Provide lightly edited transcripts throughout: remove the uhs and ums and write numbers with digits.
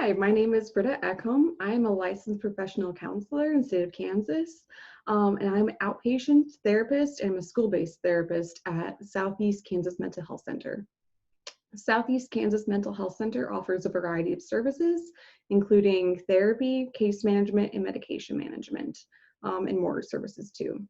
Hi, my name is Britta Ekholm. I am a licensed professional counselor in the state of Kansas, and I'm an outpatient therapist and I'm a school-based therapist at Southeast Kansas Mental Health Center. Southeast Kansas Mental Health Center offers a variety of services, including therapy, case management, and medication management, and more services too.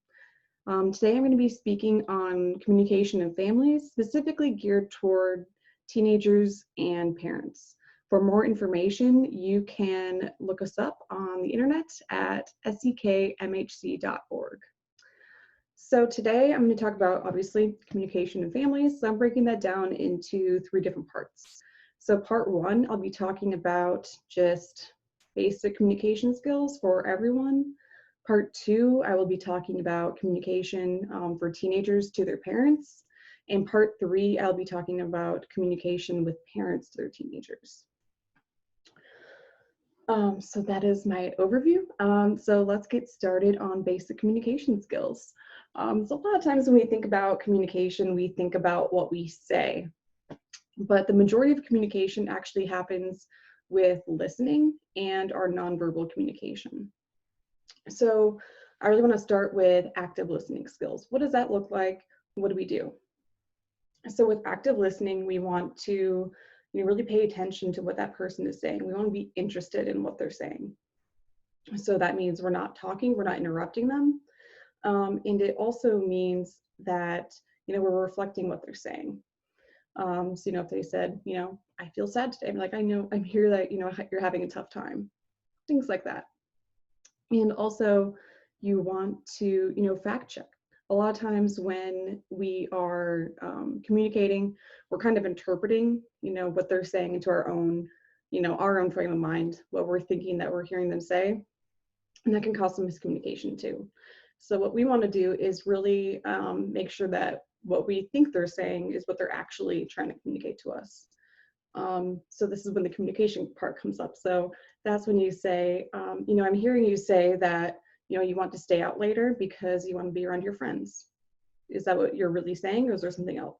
Today I'm going to be speaking on communication in families, specifically geared toward teenagers and parents. For more information, you can look us up on the internet at sekmhc.org. So today I'm going to talk about, obviously, communication in families. So I'm breaking that down into 3 different parts. So part 1, I'll be talking about just basic communication skills for everyone. Part 2, I will be talking about communication for teenagers to their parents. And part 3, I'll be talking about communication with parents to their teenagers. So that is my overview. So let's get started on basic communication skills. So a lot of times when we think about communication, we think about what we say, but the majority of communication actually happens with listening and our nonverbal communication. So I really want to start with active listening skills. What does that look like? What do we do? So with active listening, we want to really pay attention to what that person is saying. We want to be interested in what they're saying. So that means we're not talking, we're not interrupting them. And it also means that, we're reflecting what they're saying. So, if they said, I feel sad today, I'm like, I'm here that, you're having a tough time, things like that. And also you want to, fact check. A lot of times when we are communicating, we're kind of interpreting, what they're saying into our own frame of mind, what we're thinking that we're hearing them say, and that can cause some miscommunication too. So what we want to do is really make sure that what we think they're saying is what they're actually trying to communicate to us. So this is when the communication part comes up. So that's when you say, I'm hearing you say that, you want to stay out later because you want to be around your friends. Is that what you're really saying, or is there something else?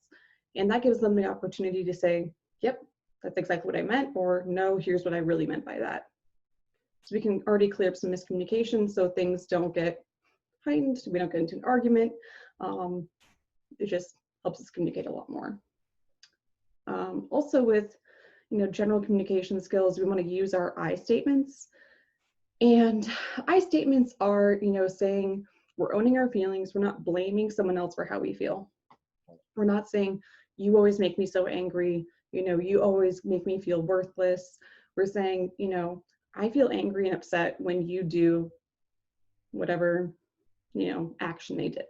And that gives them the opportunity to say, yep, that's exactly what I meant, or no, here's what I really meant by that. So we can already clear up some miscommunication so things don't get heightened, we don't get into an argument. It just helps us communicate a lot more. Also with general communication skills, we want to use our I statements. And I statements are, saying we're owning our feelings. We're not blaming someone else for how we feel. We're not saying, you always make me so angry. You always make me feel worthless. We're saying, I feel angry and upset when you do whatever, action they did.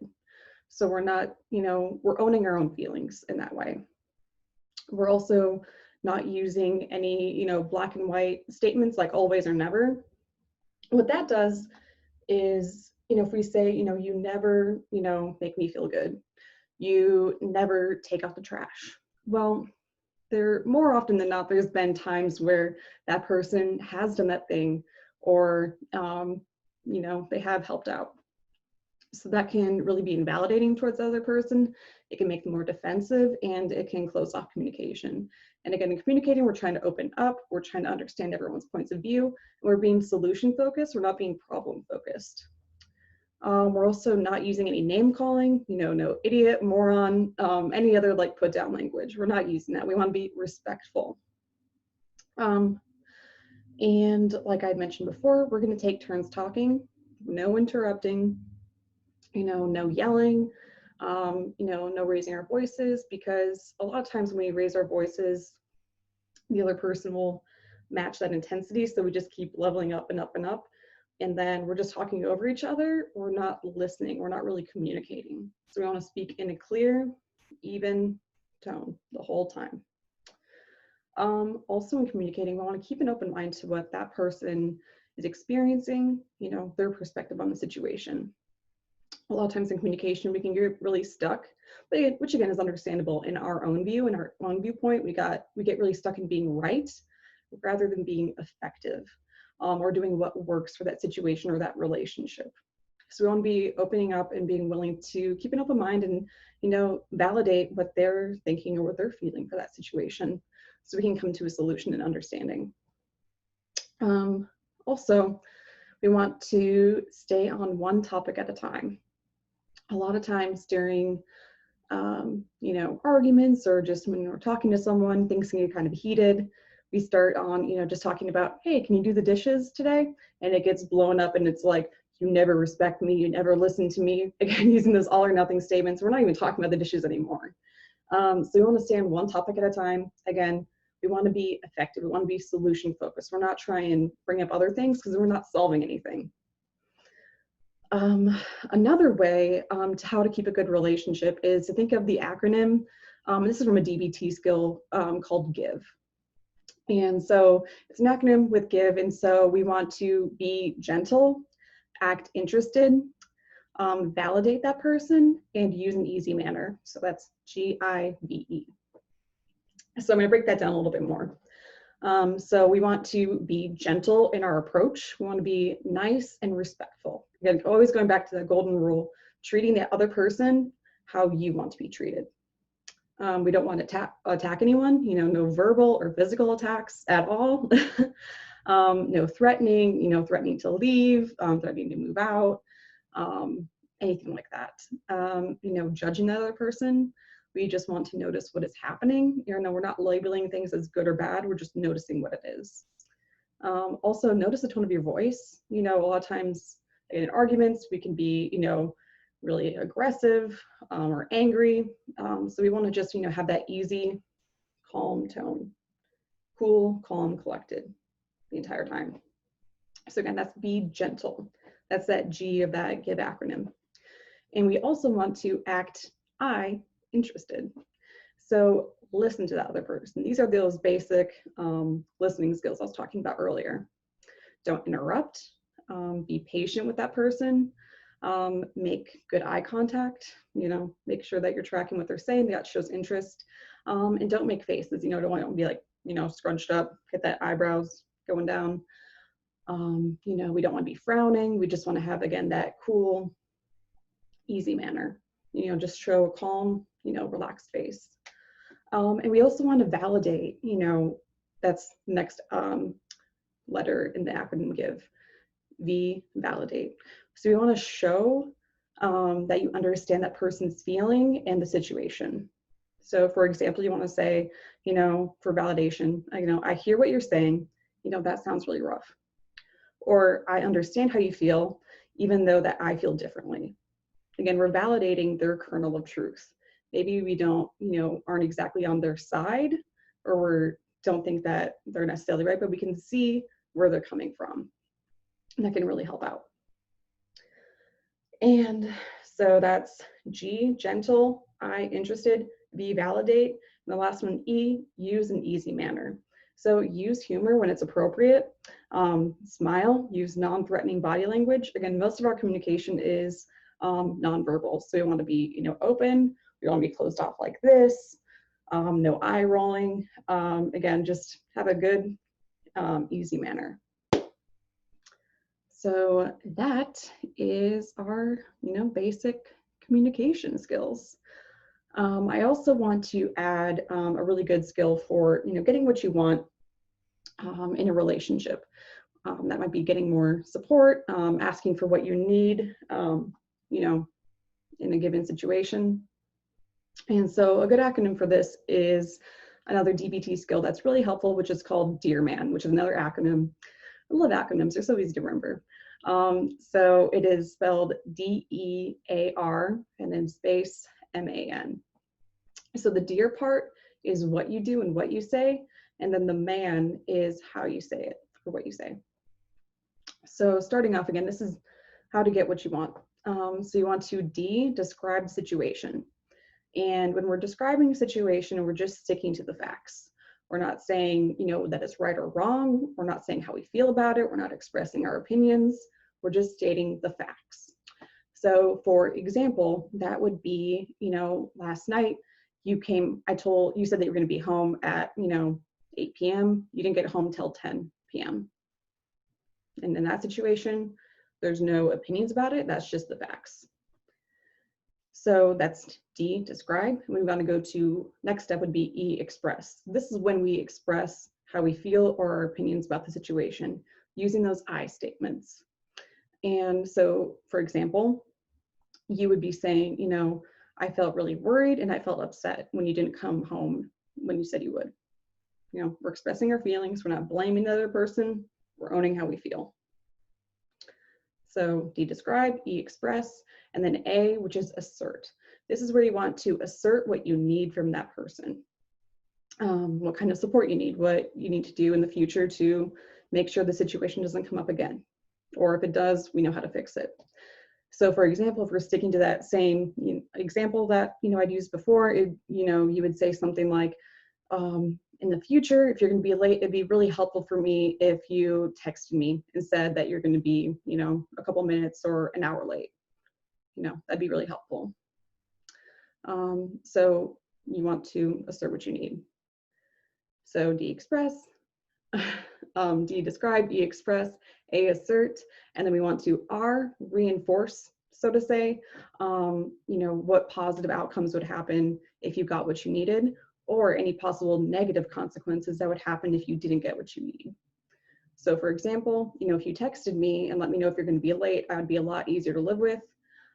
So we're not, we're owning our own feelings in that way. We're also not using any, black and white statements like always or never. What that does is, if we say, you never, make me feel good, you never take out the trash. Well, more often than not, there's been times where that person has done that thing, or, they have helped out. So that can really be invalidating towards the other person. It can make them more defensive, and it can close off communication. And again, in communicating, we're trying to open up, we're trying to understand everyone's points of view, and we're being solution focused, we're not being problem focused. We're also not using any name calling, no idiot, moron, any other like put down language. We're not using that. We want to be respectful. And like I mentioned before, we're going to take turns talking, no interrupting, no yelling, no raising our voices, because a lot of times when we raise our voices, the other person will match that intensity. So we just keep leveling up and up and up. And then we're just talking over each other. We're not listening. We're not really communicating. So we want to speak in a clear, even tone the whole time. Also in communicating, we want to keep an open mind to what that person is experiencing, their perspective on the situation. A lot of times in communication, we can get really stuck, which again is understandable in our own view, in our own viewpoint. We get really stuck in being right rather than being effective, or doing what works for that situation or that relationship. So we want to be opening up and being willing to keep an open mind and, validate what they're thinking or what they're feeling for that situation, so we can come to a solution and understanding. Also, we want to stay on one topic at a time. A lot of times during arguments or just when we're talking to someone, things can get kind of heated. We start on, just talking about, hey, can you do the dishes today? And it gets blown up and it's like, you never respect me, you never listen to me. Again, using those all or nothing statements, we're not even talking about the dishes anymore. So we want to stay on one topic at a time. Again, we want to be effective. We want to be solution focused. We're not trying and bring up other things because we're not solving anything. Another way to how to keep a good relationship is to think of the acronym. This is from a DBT skill called GIVE. And so it's an acronym with GIVE. And so we want to be gentle, act interested, validate that person, and use an easy manner. So that's GIVE. So I'm going to break that down a little bit more. So we want to be gentle in our approach. We want to be nice and respectful. Again, always going back to the golden rule, treating the other person how you want to be treated. We don't want to attack anyone, no verbal or physical attacks at all. No threatening, threatening to leave, threatening to move out, anything like that. Judging the other person. We just want to notice what is happening. We're not labeling things as good or bad. We're just noticing what it is. Also, notice the tone of your voice. A lot of times in arguments, we can be, really aggressive or angry. So we want to just, have that easy, calm tone. Cool, calm, collected the entire time. So again, that's be gentle. That's that G of that GIVE acronym. And we also want to act interested. So listen to that other person. These are those basic listening skills I was talking about earlier. Don't interrupt. Be patient with that person. Make good eye contact. Make sure that you're tracking what they're saying. That shows interest. And don't make faces. Don't want to be like, scrunched up. Get that eyebrows going down. We don't want to be frowning. We just want to have, again, that cool, easy manner. Just show a calm, relaxed face. And we also want to validate, that's the next letter in the acronym GIVE, V, validate. So we want to show that you understand that person's feeling and the situation. So for example, you want to say, for validation, I hear what you're saying, that sounds really rough. Or I understand how you feel, even though that I feel differently. Again, we're validating their kernel of truth. Maybe we don't, aren't exactly on their side, or we don't think that they're necessarily right, but we can see where they're coming from. And that can really help out. And so that's G, gentle, I, interested, V, validate, and the last one, E, use an easy manner. So use humor when it's appropriate, smile, use non-threatening body language. Again, most of our communication is nonverbal. So we want to be, open. We want to be closed off like this. No eye rolling. Again, just have a good, easy manner. So that is our, basic communication skills. I also want to add a really good skill for, getting what you want in a relationship. That might be getting more support, asking for what you need, in a given situation. And so a good acronym for this is another DBT skill that's really helpful, which is called DEAR-MAN, which is another acronym. I love acronyms, they're so easy to remember. So it is spelled DEAR and then space MAN. So the DEAR part is what you do and what you say, and then the MAN is how you say it or what you say. So starting off again, this is how to get what you want. So you want to describe the situation. And when we're describing a situation, we're just sticking to the facts. We're not saying, that it's right or wrong. We're not saying how we feel about it. We're not expressing our opinions. We're just stating the facts. So for example, that would be, last night you said that you were going to be home at, 8 p.m. You didn't get home till 10 p.m. And in that situation, there's no opinions about it. That's just the facts. So that's D, describe. We want to go to next step would be E, express. This is when we express how we feel or our opinions about the situation using those I statements. And so, for example, you would be saying, you know, I felt really worried and I felt upset when you didn't come home when you said you would. You know, we're expressing our feelings. We're not blaming the other person. We're owning how we feel. So D, describe, E, express, and then A, which is assert. This is where you want to assert what you need from that person. What kind of support you need, what you need to do in the future to make sure the situation doesn't come up again. Or if it does, we know how to fix it. So for example, if we're sticking to that same example that I'd used before, you would say something like, in the future, if you're going to be late, it'd be really helpful for me if you texted me and said that you're going to be, a couple minutes or an hour late. That'd be really helpful. So you want to assert what you need. So D, express, D, describe, E, express, A, assert, and then we want to R, reinforce, so to say, what positive outcomes would happen if you got what you needed, or any possible negative consequences that would happen if you didn't get what you need. So for example, if you texted me and let me know if you're going to be late, I would be a lot easier to live with.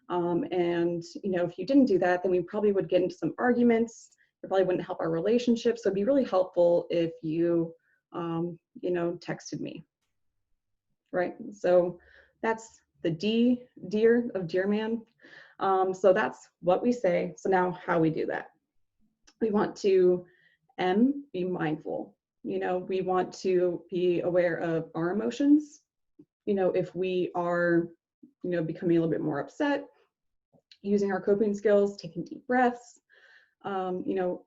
And if you didn't do that, then we probably would get into some arguments. It probably wouldn't help our relationship. So it'd be really helpful if you, texted me, right? So that's the D, dear, of Dear Man. So that's what we say. So now how we do that. We want to, M, be mindful. We want to be aware of our emotions. If we are, becoming a little bit more upset, using our coping skills, taking deep breaths,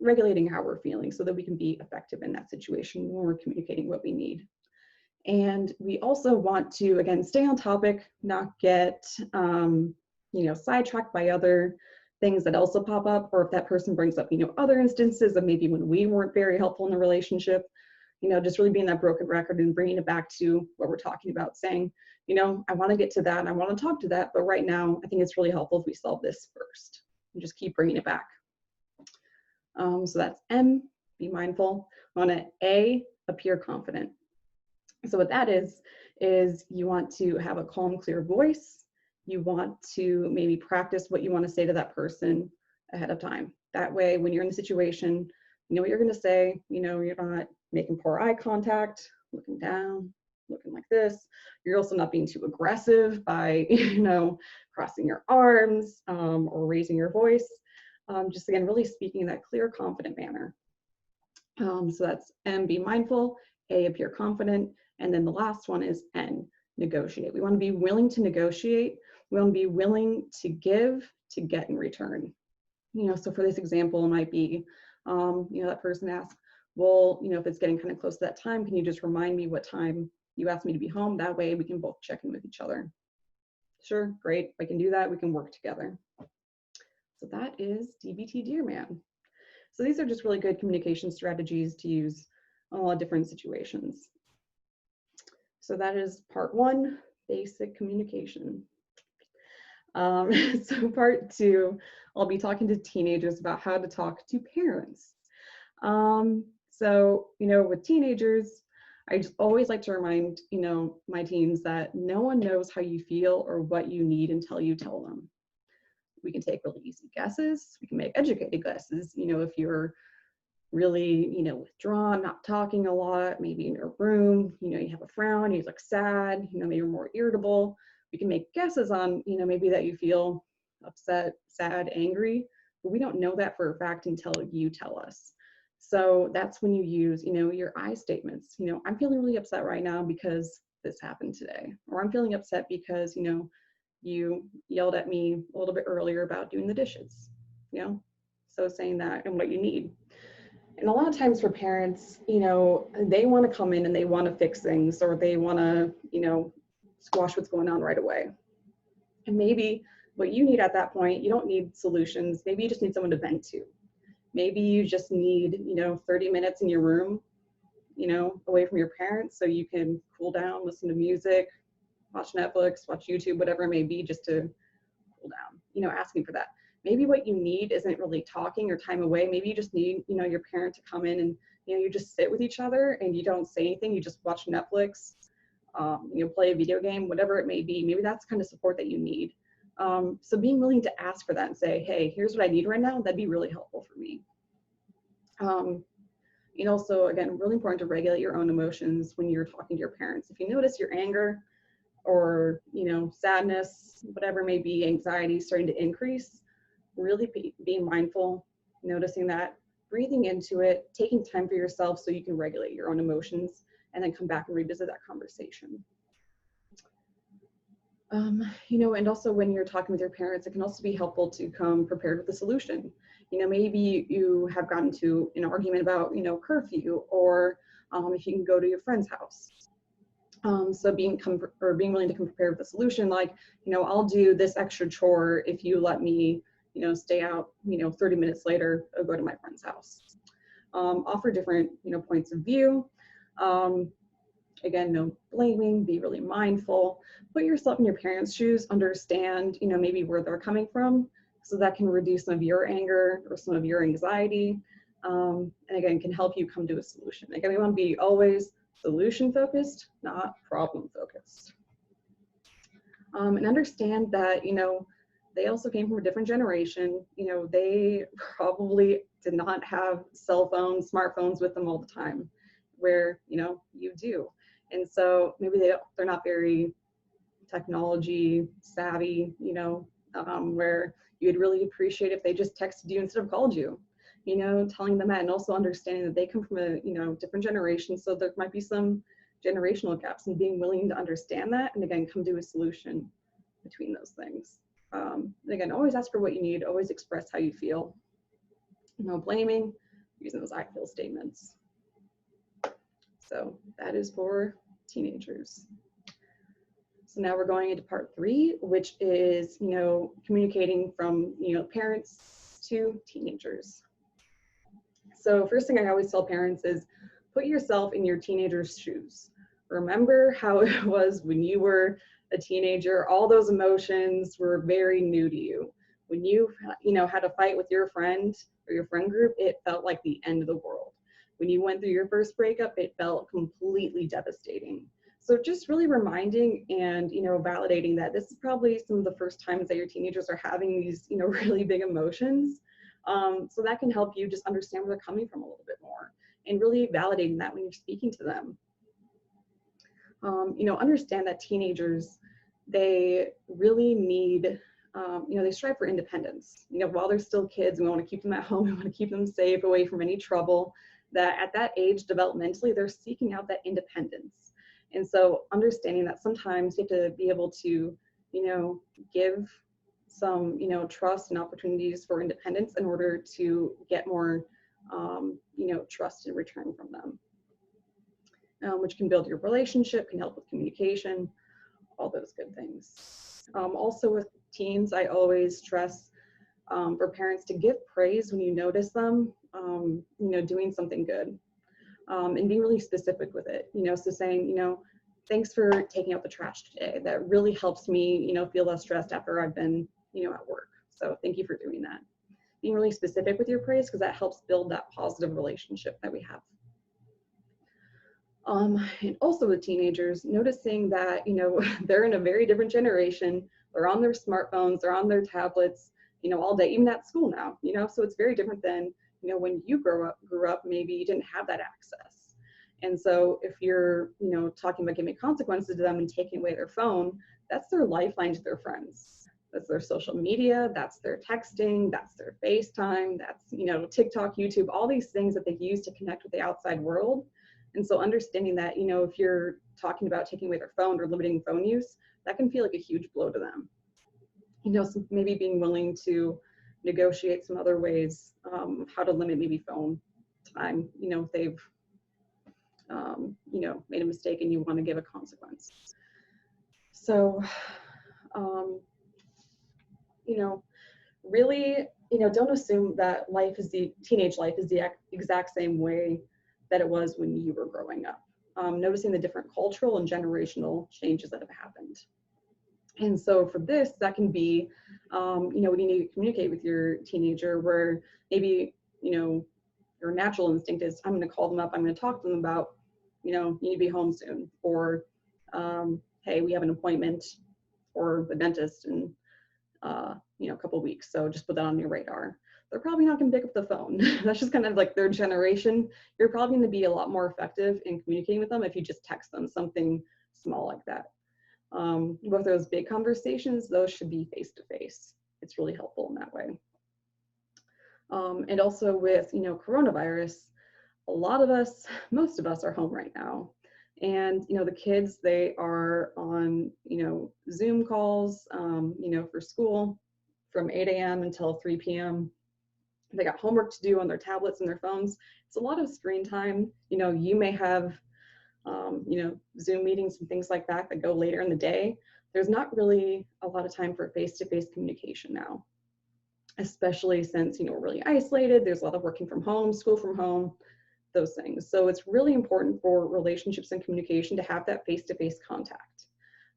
regulating how we're feeling so that we can be effective in that situation when we're communicating what we need. And we also want to, again, stay on topic, not get, sidetracked by other things that also pop up, or if that person brings up, other instances of maybe when we weren't very helpful in the relationship, just really being that broken record and bringing it back to what we're talking about, saying, I want to get to that and I want to talk to that, but right now I think it's really helpful if we solve this first and just keep bringing it back. So that's M, be mindful. On an A, appear confident. So what that is you want to have a calm, clear voice. You want to maybe practice what you want to say to that person ahead of time. That way, when you're in the situation, you know what you're going to say. You're not making poor eye contact, looking down, looking like this. You're also not being too aggressive by, crossing your arms or raising your voice. Just again, really speaking in that clear, confident manner. So that's M, be mindful, A, appear confident, and then the last one is N, negotiate. We want to be willing to negotiate. We want to be willing to give to get in return. So for this example, it might be, that person asks, well, if it's getting kind of close to that time, can you just remind me what time you asked me to be home? That way we can both check in with each other. Sure, great, if I can do that, we can work together. So that is DBT Dear Man. So these are just really good communication strategies to use in a lot of different situations. So that is part one, basic communication. So part two, I'll be talking to teenagers about how to talk to parents. So, with teenagers, I just always like to remind, my teens that no one knows how you feel or what you need until you tell them. We can take really easy guesses. We can make educated guesses. If you're really, withdrawn, not talking a lot, maybe in your room, you have a frown, you look sad, maybe you're more irritable. We can make guesses on, maybe that you feel upset, sad, angry, but we don't know that for a fact until you tell us. So that's when you use, your I statements. I'm feeling really upset right now because this happened today, or I'm feeling upset because, you yelled at me a little bit earlier about doing the dishes, so saying that and what you need. And a lot of times for parents, they want to come in and they want to fix things, or they want to, squash what's going on right away. And maybe what you need at that point, you don't need solutions. Maybe you just need someone to vent to. Maybe you just need, 30 minutes in your room, away from your parents so you can cool down, listen to music, watch Netflix, watch YouTube, whatever it may be, just to cool down, asking for that. Maybe what you need isn't really talking or time away. Maybe you just need, your parent to come in and you know, you just sit with each other and you don't say anything, you just watch Netflix, you know, play a video game, whatever it may be. Maybe that's the kind of support that you need. So being willing to ask for that and say, hey, here's what I need right now, that'd be really helpful for me. You know, also, again, really important to regulate your own emotions when you're talking to your parents. If you notice your anger or, you know, sadness, whatever it may be, anxiety starting to increase, really being mindful, noticing that, breathing into it, taking time for yourself so you can regulate your own emotions, and then come back and revisit that conversation. You know, and also when you're talking with your parents, it can also be helpful to come prepared with a solution. You know, maybe you have gotten to an argument about, you know, curfew, or if you can go to your friend's house. So being willing to come prepared with a solution, like, you know, I'll do this extra chore if you let me, you know, stay out, you know, 30 minutes later, I'll go to my friend's house. Offer different, you know, points of view. Again, no blaming, be really mindful, put yourself in your parents' shoes, understand, you know, maybe where they're coming from, so that can reduce some of your anger or some of your anxiety, and again, can help you come to a solution. Again, we want to be always solution focused, not problem focused. And understand that, you know, they also came from a different generation. You know, they probably did not have cell phones, smartphones with them all the time, where, you know, you do. And so maybe they're not very technology savvy, you know, where you'd really appreciate if they just texted you instead of called you, you know, telling them that, and also understanding that they come from a, you know, different generation. So there might be some generational gaps, and being willing to understand that, and again, come to a solution between those things. And again, always ask for what you need, always express how you feel. No blaming, using those I feel statements. So that is for teenagers. So now we're going into part 3, which is, you know, communicating from, you know, parents to teenagers. So first thing I always tell parents is put yourself in your teenager's shoes. Remember how it was when you were a teenager. All those emotions were very new to you. When you know, had a fight with your friend or your friend group, it felt like the end of the world. When you went through your first breakup, it felt completely devastating. So just really reminding and, you know, validating that this is probably some of the first times that your teenagers are having these, you know, really big emotions. So that can help you just understand where they're coming from a little bit more, and really validating that when you're speaking to them. You know, understand that teenagers, they really need, you know, they strive for independence. You know, while they're still kids, we want to keep them at home, we want to keep them safe, away from any trouble. That at that age, developmentally, they're seeking out that independence. And so understanding that sometimes you have to be able to, you know, give some, you know, trust and opportunities for independence in order to get more, you know, trust in return from them, which can build your relationship, can help with communication, all those good things. Also with teens, I always stress for parents to give praise when you notice them, you know, doing something good, and being really specific with it. You know, so saying, you know, thanks for taking out the trash today. That really helps me, you know, feel less stressed after I've been, you know, at work. So thank you for doing that. Being really specific with your praise, because that helps build that positive relationship that we have. And also with teenagers, noticing that, you know, they're in a very different generation. They're on their smartphones, they're on their tablets, you know, all day, even at school now, you know, so it's very different than, you know, when you grew up, maybe you didn't have that access. And so if you're, you know, talking about giving consequences to them and taking away their phone, that's their lifeline to their friends. That's their social media, that's their texting, that's their FaceTime, that's, you know, TikTok, YouTube, all these things that they use to connect with the outside world. And so understanding that, you know, if you're talking about taking away their phone or limiting phone use, that can feel like a huge blow to them. You know, so maybe being willing to negotiate some other ways, how to limit maybe phone time, you know, if they've, you know, made a mistake and you want to give a consequence. So, you know, really, you know, don't assume that teenage life is the exact same way that it was when you were growing up. Noticing the different cultural and generational changes that have happened. And so for this, that can be, you know, when you need to communicate with your teenager, where maybe, you know, your natural instinct is, I'm going to call them up, I'm going to talk to them about, you know, you need to be home soon, or hey, we have an appointment for the dentist in you know, a couple of weeks, so just put that on your radar. They're probably not going to pick up the phone. That's just kind of like their generation. You're probably going to be a lot more effective in communicating with them if you just text them something small like that. With those big conversations, those should be face-to-face. It's really helpful in that way. And also with, you know, coronavirus, a lot of us, most of us are home right now. And, you know, the kids, they are on, you know, Zoom calls, you know, for school from 8 a.m. until 3 p.m. They got homework to do on their tablets and their phones. It's a lot of screen time. You know, you may have, you know, Zoom meetings and things like that that go later in the day. There's not really a lot of time for face-to-face communication now, especially since, you know, we're really isolated. There's a lot of working from home, school from home, those things. So it's really important for relationships and communication to have that face-to-face contact.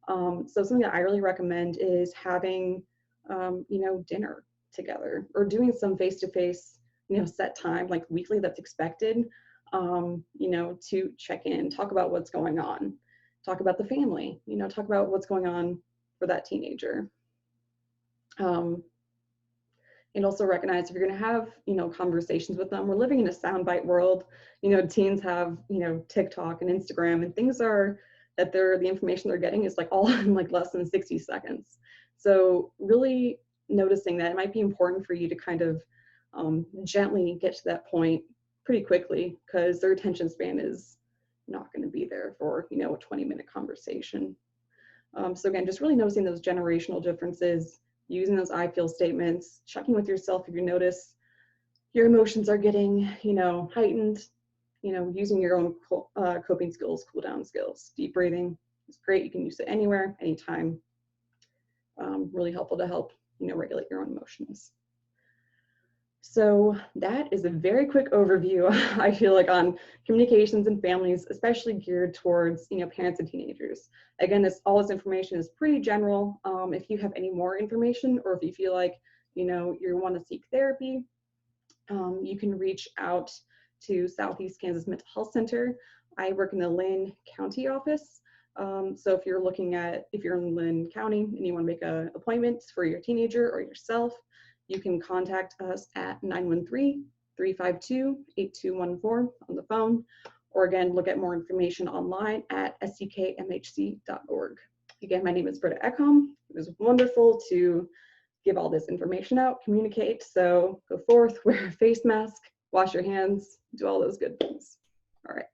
So something that I really recommend is having, you know, dinner together, or doing some face-to-face, you know, set time, like weekly, that's expected, you know, to check in, talk about what's going on, talk about the family, you know, talk about what's going on for that teenager. And also recognize if you're going to have, you know, conversations with them. We're living in a soundbite world. You know, teens have, you know, TikTok and Instagram, and things are that the information they're getting is like all in like less than 60 seconds. So really noticing that it might be important for you to kind of gently get to that point pretty quickly, because their attention span is not going to be there for, you know, a 20-minute conversation. So again, just really noticing those generational differences, using those I feel statements, checking with yourself if you notice your emotions are getting, you know, heightened, you know, using your own coping skills, cool down skills. Deep breathing is great. You can use it anywhere, anytime. Really helpful to help, you know, regulate your own emotions. So that is a very quick overview, I feel like, on communications and families, especially geared towards, you know, parents and teenagers. Again, all this information is pretty general. If you have any more information, or if you feel like, you know, you want to seek therapy, you can reach out to Southeast Kansas Mental Health Center. I work in the Linn County office. So if you're in Linn County and you want to make an appointment for your teenager or yourself, you can contact us at 913-352-8214 on the phone, or again, look at more information online at sckmhc.org. Again, my name is Britta Ekholm. It was wonderful to give all this information out, communicate. So go forth, wear a face mask, wash your hands, do all those good things. All right.